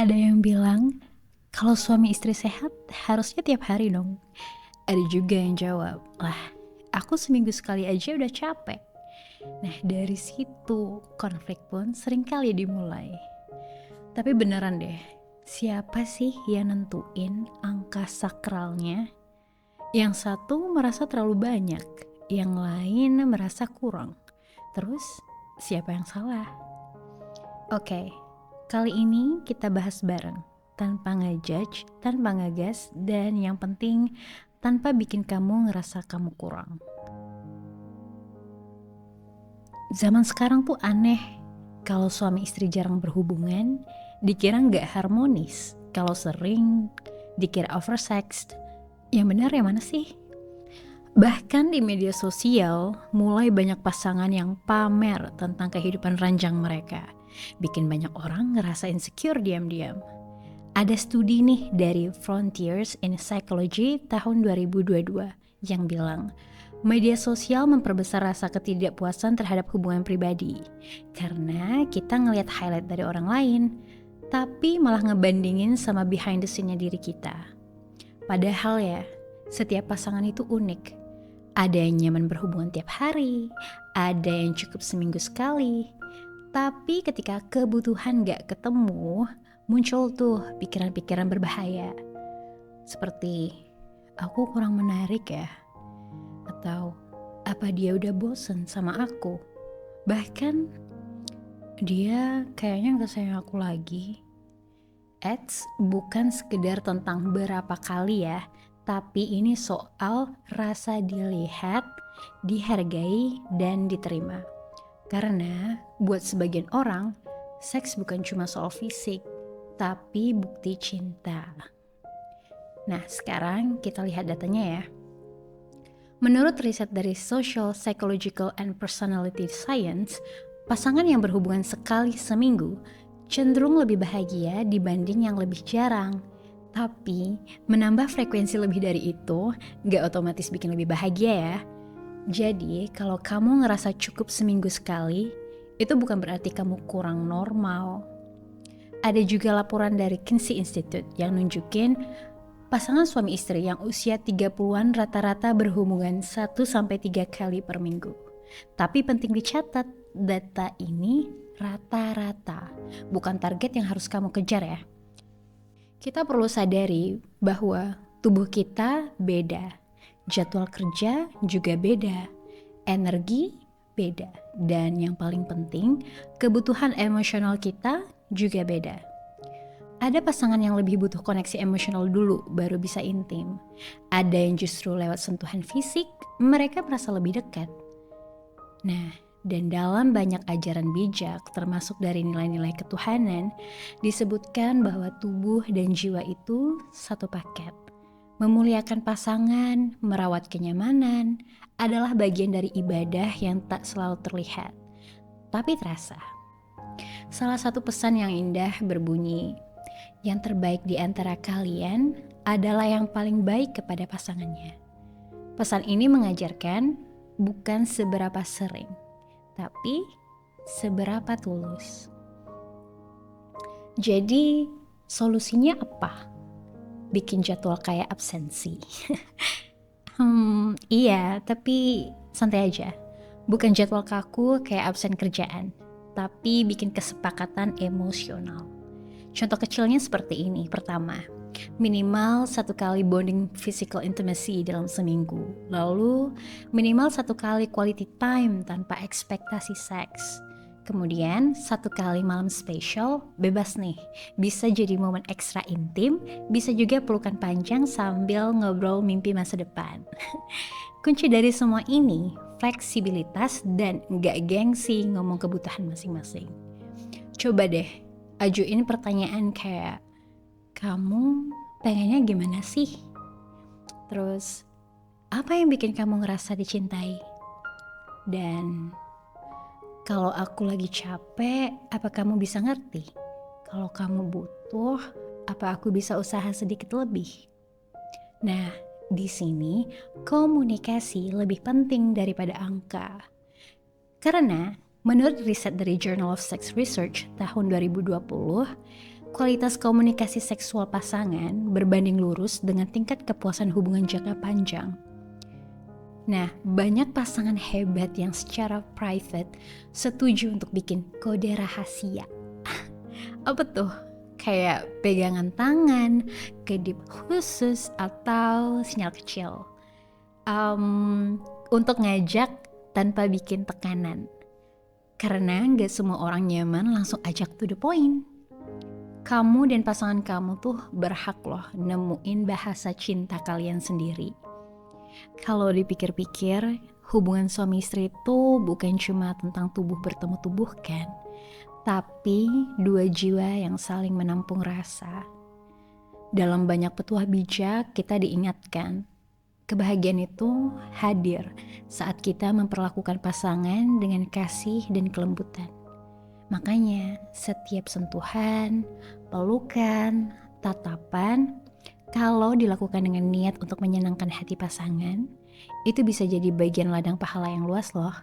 Ada yang bilang, kalau suami istri sehat harusnya tiap hari dong. Ada juga yang jawab, lah aku seminggu sekali aja udah capek. Nah dari situ konflik pun seringkali dimulai. Tapi beneran deh, siapa sih yang nentuin angka sakralnya? Yang satu merasa terlalu banyak, yang lain merasa kurang. Terus siapa yang salah? Oke, kali ini kita bahas bareng, tanpa ngejudge, tanpa ngegas, dan yang penting tanpa bikin kamu ngerasa kamu kurang. Zaman sekarang tuh aneh, kalau suami istri jarang berhubungan, dikira nggak harmonis. Kalau sering, dikira oversexed. Yang benar yang mana sih? Bahkan di media sosial, mulai banyak pasangan yang pamer tentang kehidupan ranjang mereka. Bikin banyak orang ngerasa insecure diam-diam. Ada studi nih dari Frontiers in Psychology tahun 2022 yang bilang, media sosial memperbesar rasa ketidakpuasan terhadap hubungan pribadi. Karena kita ngelihat highlight dari orang lain, tapi malah ngebandingin sama behind the scene-nya diri kita. Padahal ya, setiap pasangan itu unik. Ada yang nyaman berhubungan tiap hari, ada yang cukup seminggu sekali. Tapi ketika kebutuhan gak ketemu, muncul tuh pikiran-pikiran berbahaya. Seperti, aku kurang menarik ya? Atau, apa dia udah bosen sama aku? Bahkan, dia kayaknya gak sayang aku lagi. Bukan sekedar tentang berapa kali ya, tapi ini soal rasa dilihat, dihargai, dan diterima. Karena buat sebagian orang, seks bukan cuma soal fisik, tapi bukti cinta. Nah, sekarang kita lihat datanya ya. Menurut riset dari Social, Psychological, and Personality Science, pasangan yang berhubungan sekali seminggu cenderung lebih bahagia dibanding yang lebih jarang. Tapi, menambah frekuensi lebih dari itu gak otomatis bikin lebih bahagia ya. Jadi, kalau kamu ngerasa cukup seminggu sekali, itu bukan berarti kamu kurang normal. Ada juga laporan dari Kinsey Institute yang nunjukin pasangan suami istri yang usia 30-an rata-rata berhubungan 1-3 kali per minggu. Tapi penting dicatat, data ini rata-rata, bukan target yang harus kamu kejar ya. Kita perlu sadari bahwa tubuh kita beda, jadwal kerja juga beda, energi beda, dan yang paling penting, kebutuhan emosional kita juga beda. Ada pasangan yang lebih butuh koneksi emosional dulu baru bisa intim. Ada yang justru lewat sentuhan fisik, mereka merasa lebih dekat. Nah, dan dalam banyak ajaran bijak, termasuk dari nilai-nilai ketuhanan, disebutkan bahwa tubuh dan jiwa itu satu paket. Memuliakan pasangan, merawat kenyamanan, adalah bagian dari ibadah yang tak selalu terlihat, tapi terasa. Salah satu pesan yang indah berbunyi, yang terbaik di antara kalian adalah yang paling baik kepada pasangannya. Pesan ini mengajarkan bukan seberapa sering, tapi seberapa tulus. Jadi solusinya apa? Bikin jadwal kayak absensi. Iya, tapi santai aja. Bukan jadwal kaku kayak absen kerjaan, tapi bikin kesepakatan emosional. Contoh kecilnya seperti ini. Pertama, minimal 1 kali bonding physical intimacy dalam seminggu. Lalu minimal 1 kali quality time tanpa ekspektasi seks. Kemudian 1 kali malam spesial, bebas nih. Bisa jadi momen ekstra intim, bisa juga pelukan panjang sambil ngobrol mimpi masa depan. Kunci dari semua ini, fleksibilitas dan gak gengsi ngomong kebutuhan masing-masing. Coba deh, ajuin pertanyaan kayak, kamu pengennya gimana sih? Terus, apa yang bikin kamu ngerasa dicintai? Dan, kalau aku lagi capek, apa kamu bisa ngerti? Kalau kamu butuh, apa aku bisa usaha sedikit lebih? Nah, di sini komunikasi lebih penting daripada angka. Karena menurut riset dari Journal of Sex Research tahun 2020, kualitas komunikasi seksual pasangan berbanding lurus dengan tingkat kepuasan hubungan jangka panjang. Nah, banyak pasangan hebat yang secara private setuju untuk bikin kode rahasia. Apa tuh? Kayak pegangan tangan, kedip khusus, atau sinyal kecil. Untuk ngajak tanpa bikin tekanan. Karena gak semua orang nyaman langsung ajak to the point. Kamu dan pasangan kamu tuh berhak loh nemuin bahasa cinta kalian sendiri. Kalau dipikir-pikir, hubungan suami istri itu bukan cuma tentang tubuh bertemu tubuh kan, tapi dua jiwa yang saling menampung rasa. Dalam banyak petuah bijak kita diingatkan, kebahagiaan itu hadir saat kita memperlakukan pasangan dengan kasih dan kelembutan. Makanya setiap sentuhan, pelukan, tatapan, kalau dilakukan dengan niat untuk menyenangkan hati pasangan, itu bisa jadi bagian ladang pahala yang luas loh.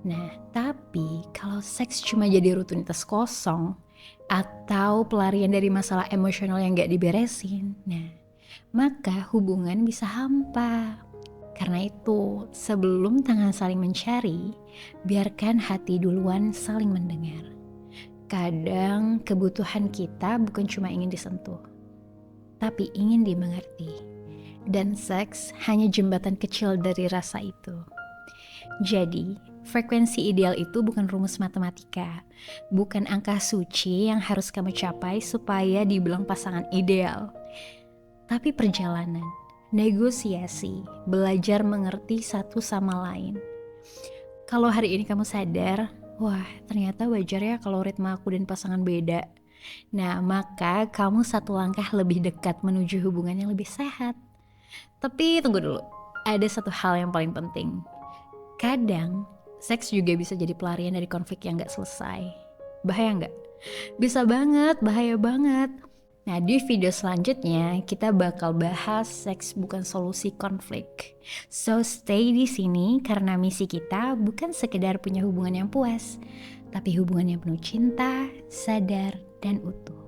Nah, tapi kalau seks cuma jadi rutinitas kosong atau pelarian dari masalah emosional yang gak diberesin, nah, maka hubungan bisa hampa. Karena itu, sebelum tangan saling mencari, biarkan hati duluan saling mendengar. Kadang kebutuhan kita bukan cuma ingin disentuh, tapi ingin dimengerti. Dan seks hanya jembatan kecil dari rasa itu. Jadi, frekuensi ideal itu bukan rumus matematika, bukan angka suci yang harus kamu capai supaya dibilang pasangan ideal. Tapi perjalanan, negosiasi, belajar mengerti satu sama lain. Kalau hari ini kamu sadar, wah ternyata wajar ya kalau ritme aku dan pasangan beda. Nah, maka kamu satu langkah lebih dekat menuju hubungan yang lebih sehat. Tapi tunggu dulu, ada satu hal yang paling penting. Kadang, seks juga bisa jadi pelarian dari konflik yang gak selesai. Bahaya gak? Bisa banget, bahaya banget. Nah, di video selanjutnya kita bakal bahas seks bukan solusi konflik. So stay di sini karena misi kita bukan sekedar punya hubungan yang puas, tapi hubungan yang penuh cinta, sadar, dan utuh.